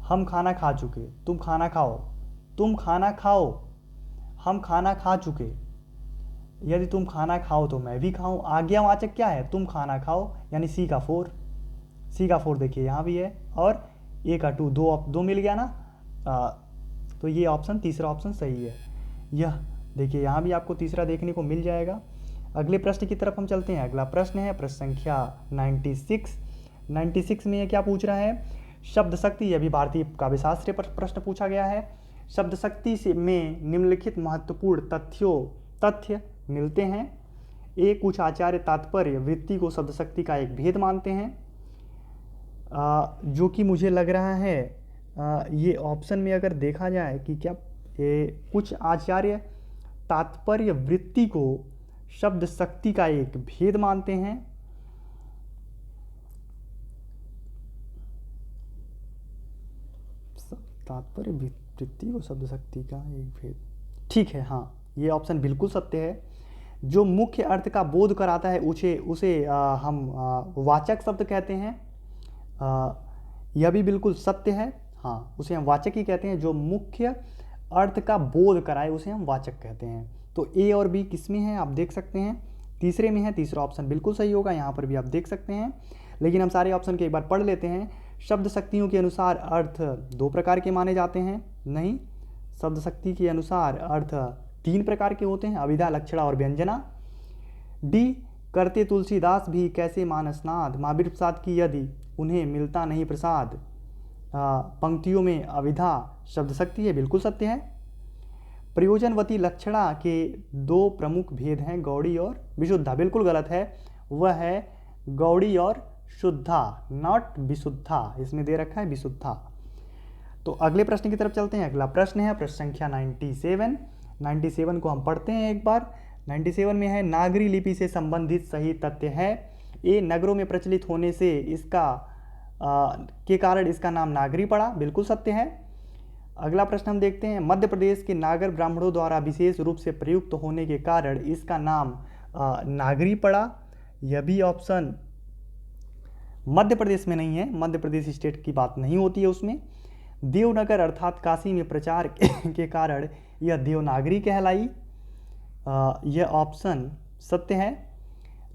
S1: हम खाना खा चुके, तुम खाना खाओ। तुम खाना खाओ, हम खाना खा चुके। यदि तुम खाना खाओ तो मैं भी खाऊं। आज्ञावाचक क्या है? तुम खाना खाओ, यानी सी का 4। सी का 4 देखिए यहाँ भी है, और ए का 2, दो मिल गया ना। तो ये ऑप्शन, तीसरा ऑप्शन सही है। यह देखिए यहाँ भी आपको तीसरा देखने को मिल जाएगा। अगले प्रश्न की तरफ हम चलते हैं। अगला प्रश्न है प्रश्न संख्या 96। 96 में यह क्या पूछ रहा है? शब्द शक्ति, यह भी भारतीय काव्यशास्त्र पर प्रश्न पूछा गया है। शब्द शक्ति से में निम्नलिखित महत्वपूर्ण तथ्य मिलते हैं। ए, कुछ आचार्य तात्पर्य वृत्ति को शब्द शक्ति का एक भेद मानते हैं, जो कि मुझे लग रहा है ये ऑप्शन में अगर देखा जाए कि क्या कुछ आचार्य तात्पर्य वृत्ति को शब्द शक्ति का एक भेद मानते हैं। तात्पर्य वृत्ति को शब्द शक्ति का एक भेद, ठीक है, हाँ, ये ऑप्शन बिल्कुल सत्य है। जो मुख्य अर्थ का बोध कराता है उसे हम वाचक शब्द कहते हैं। यह भी बिल्कुल सत्य है, हाँ, उसे हम वाचक ही कहते हैं। जो मुख्य अर्थ का बोध कराए उसे हम वाचक कहते हैं। तो ए और बी किस में है आप देख सकते हैं? तीसरे में है। तीसरा ऑप्शन बिल्कुल सही होगा, यहाँ पर भी आप देख सकते हैं। लेकिन हम सारे ऑप्शन के एक बार पढ़ लेते हैं। शब्द शक्तियों के अनुसार अर्थ 2 प्रकार के माने जाते हैं। नहीं, शब्द शक्ति के अनुसार अर्थ 3 प्रकार के होते हैं, अभिधा, लक्षणा और व्यंजना। डी, करते तुलसीदास भी कैसे मानसनाद, महावीर प्रसाद की यदि उन्हें मिलता नहीं प्रसाद, पंक्तियों में अभिधा शब्द शक्ति है, बिल्कुल सत्य है। प्रयोजनवती लक्षणा के 2 प्रमुख भेद हैं, गौड़ी और विशुद्धा, बिल्कुल गलत है। वह है गौड़ी और शुद्धा, नॉट विशुद्धा, इसमें दे रखा है विशुद्धा। तो अगले प्रश्न की तरफ चलते हैं। अगला प्रश्न है प्रश्न संख्या 97। 97 को हम पढ़ते हैं एक बार। 97 में है, नागरी लिपि से संबंधित सही तथ्य है। ए, नगरों में प्रचलित होने से के कारण इसका नाम नागरी पड़ा, बिल्कुल सत्य है। अगला प्रश्न हम देखते हैं। मध्य प्रदेश के नागर ब्राह्मणों द्वारा विशेष रूप से प्रयुक्त होने के कारण इसका नाम नागरी पड़ा। यह भी ऑप्शन मध्य प्रदेश में नहीं है, मध्य प्रदेश स्टेट की बात नहीं होती है उसमें। देवनगर अर्थात काशी में प्रचार के कारण यह देवनागरी कहलाई, यह ऑप्शन सत्य है।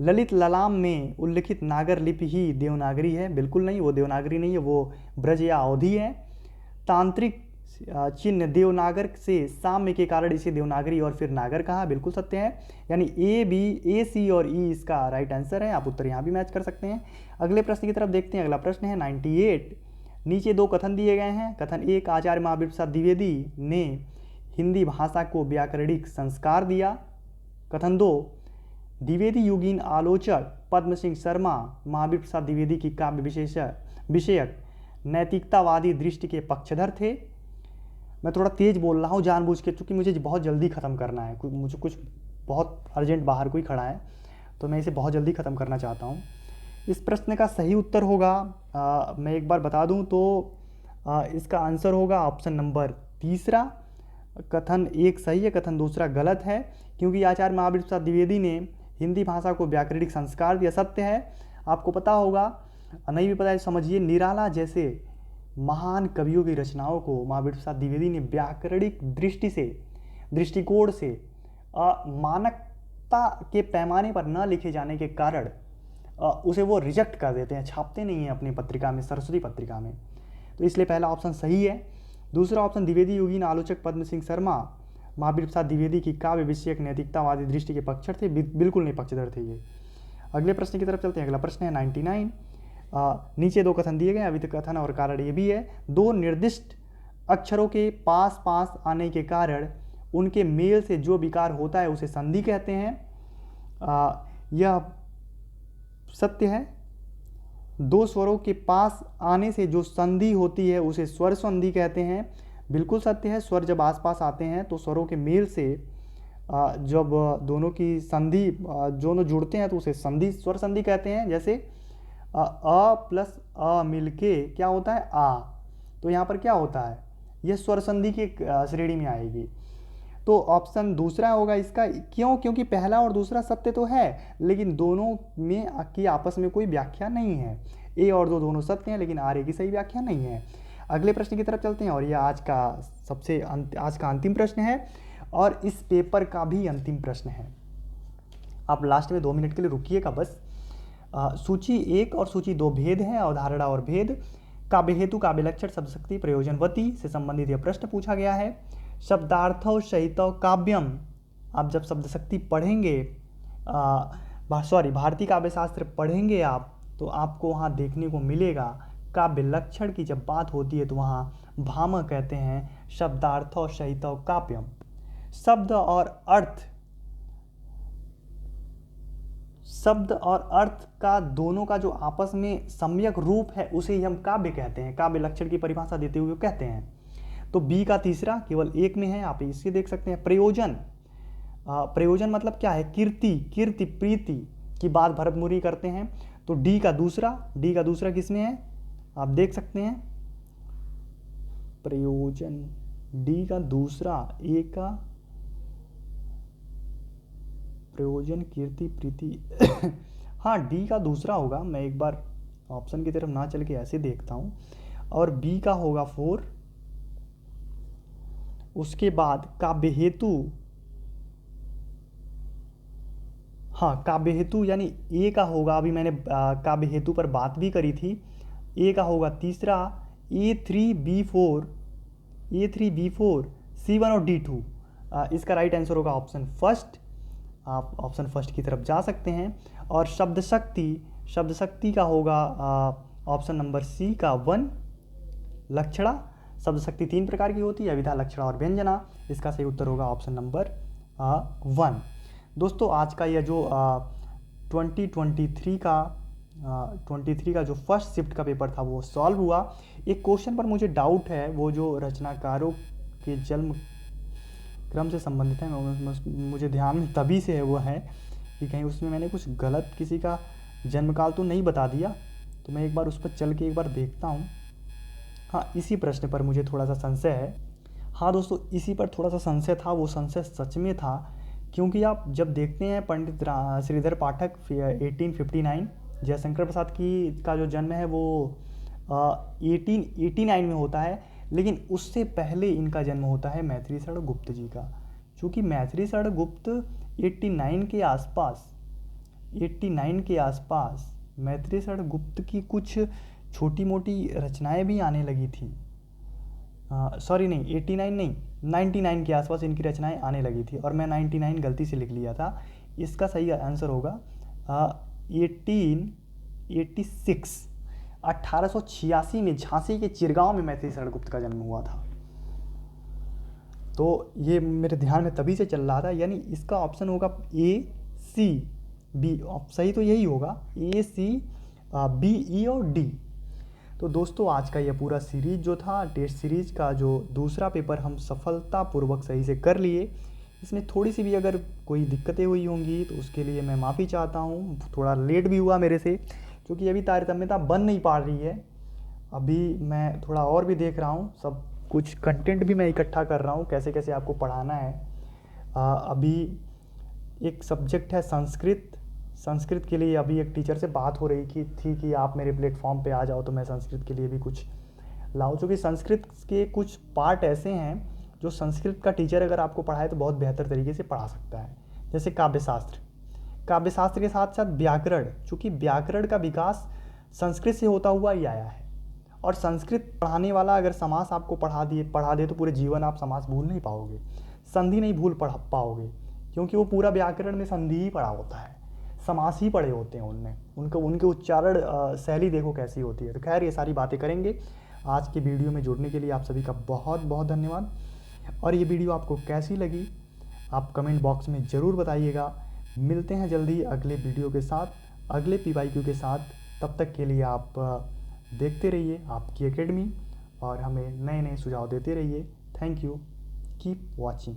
S1: ललित ललाम में उल्लिखित नागर लिपि ही देवनागरी है, बिल्कुल नहीं, वो देवनागरी नहीं है, वो ब्रज या अवधी है। तांत्रिक चिन्ह देवनागर से साम्य के कारण इसे देवनागरी और फिर नागर कहा, बिल्कुल सत्य है। यानी ए, बी, ए, सी और ई इसका राइट आंसर है। आप उत्तर यहाँ भी मैच कर सकते हैं। अगले प्रश्न की तरफ देखते हैं। अगला प्रश्न है 98। नीचे 2 कथन दिए गए हैं। कथन 1, आचार्य महावीर प्रसाद द्विवेदी ने हिंदी भाषा को व्याकरणिक संस्कार दिया। कथन 2, द्विवेदी युगीन आलोचक पद्म सिंह शर्मा महावीर प्रसाद द्विवेदी की काव्य विषयक नैतिकतावादी दृष्टि के पक्षधर थे। मैं थोड़ा तेज बोल रहा हूँ जानबूझ के, क्योंकि मुझे बहुत जल्दी ख़त्म करना है, मुझे कुछ बहुत अर्जेंट बाहर कोई खड़ा है, तो मैं इसे बहुत जल्दी ख़त्म करना चाहता हूँ। इस प्रश्न का सही उत्तर होगा, मैं एक बार बता दूँ तो इसका आंसर होगा ऑप्शन नंबर तीसरा। कथन एक सही है, कथन दूसरा गलत है, क्योंकि आचार्य महावीर प्रसाद द्विवेदी ने हिंदी भाषा को व्याकरणिक संस्कार दिया। सत्य है, आपको पता होगा, नहीं भी पता है समझिए, निराला जैसे महान कवियों की रचनाओं को महावीर प्रसाद द्विवेदी ने व्याकरणिक दृष्टिकोण से मानकता के पैमाने पर न लिखे जाने के कारण उसे वो रिजेक्ट कर देते हैं, छापते नहीं हैं अपनी पत्रिका में, सरस्वती पत्रिका में। तो इसलिए पहला ऑप्शन सही है। दूसरा ऑप्शन, द्विवेदी युगीन आलोचक पद्म सिंह शर्मा महावीर प्रसाद द्विवेदी की काव्य विषयक नैतिकतावादी दृष्टि के पक्षधर थे, बिल्कुल नहीं पक्षधर थे ये। अगले प्रश्न की तरफ चलते हैं। अगला प्रश्न है 99। नीचे दो कथन दिए गए, अभी तक कथन और कारण ये भी है। दो निर्दिष्ट अक्षरों के पास पास आने के कारण उनके मेल से जो विकार होता है उसे संधि कहते हैं। यह सत्य है। दो स्वरों के पास आने से जो संधि होती है उसे स्वर संधि कहते हैं, बिल्कुल सत्य है। स्वर जब आसपास आते हैं तो स्वरों के मेल से जब दोनों की संधि दोनों जुड़ते हैं तो उसे संधि, स्वर संधि कहते हैं। जैसे अ प्लस अ मिलके क्या होता है आ, तो यहाँ पर क्या होता है, यह स्वर संधि की श्रेणी में आएगी। तो ऑप्शन दूसरा होगा इसका। क्यों? क्योंकि पहला और दूसरा सत्य तो है, लेकिन दोनों में की आपस में कोई व्याख्या नहीं है। ए और दो दोनों सत्य हैं, लेकिन आर ए की सही व्याख्या नहीं है। अगले प्रश्न की तरफ चलते हैं, और यह आज का अंतिम प्रश्न है, और इस पेपर का भी अंतिम प्रश्न है। आप लास्ट में 2 मिनट के लिए रुकिएगा बस। सूची 1 और सूची 2 भेद है, अवधारणा और भेद। काव्य हेतु, काव्य लक्षण, शब्द शक्ति, प्रयोजनवती से संबंधित यह प्रश्न पूछा गया है। शब्दार्थौ सहितौ काव्यम, आप जब शब्द शक्ति पढ़ेंगे, भारतीय काव्य शास्त्र पढ़ेंगे आप, तो आपको वहाँ देखने को मिलेगा काव्य लक्षण की जब बात होती है तो वहाँ भामह कहते हैं शब्दार्थौ सहितौ काव्यम। शब्द और अर्थ का दोनों का जो आपस में सम्यक रूप है उसे ही हम काव्य कहते हैं। काव्य लक्षण की परिभाषा देते हुए कहते हैं। तो बी का तीसरा केवल 1 में है, आप इसे देख सकते हैं। प्रयोजन मतलब क्या है, कीर्ति प्रीति की बात भरत मुनि करते हैं। तो डी का दूसरा किस में है, आप देख सकते हैं। प्रयोजन डी का दूसरा, ए का प्रयोजन कीर्ति प्रीति हाँ डी का दूसरा होगा। मैं एक बार ऑप्शन की तरफ ना चल के ऐसे देखता हूँ। और बी का होगा 4। उसके बाद काव्य हेतु, हाँ काव्य हेतु यानी ए का होगा। अभी मैंने काव्य हेतु पर बात भी करी थी। ए का होगा तीसरा, A3B4 C1 और D2। इसका राइट आंसर होगा ऑप्शन फर्स्ट। आप ऑप्शन फर्स्ट की तरफ जा सकते हैं। और शब्द शक्ति का होगा ऑप्शन नंबर सी का 1। लक्षणा, शब्द शक्ति 3 प्रकार की होती है, विधा, लक्षणा और व्यंजना। इसका सही उत्तर होगा ऑप्शन नंबर 1। दोस्तों आज का यह जो 2023 का जो फर्स्ट शिफ्ट का पेपर था वो सॉल्व हुआ। एक क्वेश्चन पर मुझे डाउट है, वो जो रचनाकारों के जन्म क्रम से संबंधित है, मुझे ध्यान में तभी से है वो है कि कहीं उसमें मैंने कुछ गलत किसी का जन्मकाल तो नहीं बता दिया। तो मैं एक बार उस पर चल के एक बार देखता हूँ। हाँ इसी प्रश्न पर मुझे थोड़ा सा संशय है। हाँ दोस्तों इसी पर थोड़ा सा संशय था, वो संशय सच में था। क्योंकि आप जब देखते हैं पंडित श्रीधर पाठक 1859, जयशंकर प्रसाद का जो जन्म है वो 1889 में होता है, लेकिन उससे पहले इनका जन्म होता है मैथिली शरण गुप्त जी का। चूँकि मैथिली शरण गुप्त 89 के आसपास मैथिली शरण गुप्त की कुछ छोटी मोटी रचनाएं भी आने लगी थी। 99 के आसपास इनकी रचनाएं आने लगी थी, और मैं 99 गलती से लिख लिया था। इसका सही आंसर होगा 1886 में झांसी के चिरगांव में मैथिली शरण गुप्त का जन्म हुआ था। तो ये मेरे ध्यान में तभी से चल रहा था, यानी इसका ऑप्शन होगा A C B। सही तो यही होगा A C B E और D। तो दोस्तों आज का यह पूरा सीरीज जो था, टेस्ट सीरीज का जो दूसरा पेपर हम सफलतापूर्वक सही से कर लिए। इसमें थोड़ी सी भी अगर कोई दिक्कतें हुई होंगी तो उसके लिए मैं माफ़ी चाहता हूँ। थोड़ा लेट भी हुआ मेरे से, क्योंकि अभी तारतम्यता बन नहीं पा रही है। अभी मैं थोड़ा और भी देख रहा हूँ, सब कुछ कंटेंट भी मैं इकट्ठा कर रहा हूँ, कैसे कैसे आपको पढ़ाना है। अभी एक सब्जेक्ट है संस्कृत। संस्कृत के लिए अभी एक टीचर से बात हो रही थी कि आप मेरे प्लेटफॉर्म पे आ जाओ तो मैं संस्कृत के लिए भी कुछ लाऊं, क्योंकि संस्कृत के कुछ पार्ट ऐसे हैं जो संस्कृत का टीचर अगर आपको पढ़ाए तो बहुत बेहतर तरीके से पढ़ा सकता है। जैसे काव्यशास्त्र, काव्यशास्त्र के साथ साथ व्याकरण, चूँकि व्याकरण का विकास संस्कृत से होता हुआ ही आया है। और संस्कृत पढ़ाने वाला अगर समास आपको पढ़ा दे तो पूरे जीवन आप समास भूल नहीं पाओगे, संधि नहीं भूल पढ़ा पाओगे, क्योंकि वो पूरा व्याकरण में संधि ही पढ़ा होता है, समास ही पढ़े होते हैं उनमें। उनके उच्चारण शैली देखो कैसी होती है। तो खैर ये सारी बातें करेंगे। आज की वीडियो में जुड़ने के लिए आप सभी का बहुत बहुत धन्यवाद। और ये वीडियो आपको कैसी लगी आप कमेंट बॉक्स में ज़रूर बताइएगा। मिलते हैं जल्दी अगले वीडियो के साथ, अगले PYQ के साथ। तब तक के लिए आप देखते रहिए आपकी एकेडमी और हमें नए नए सुझाव देते रहिए। Thank you, keep watching.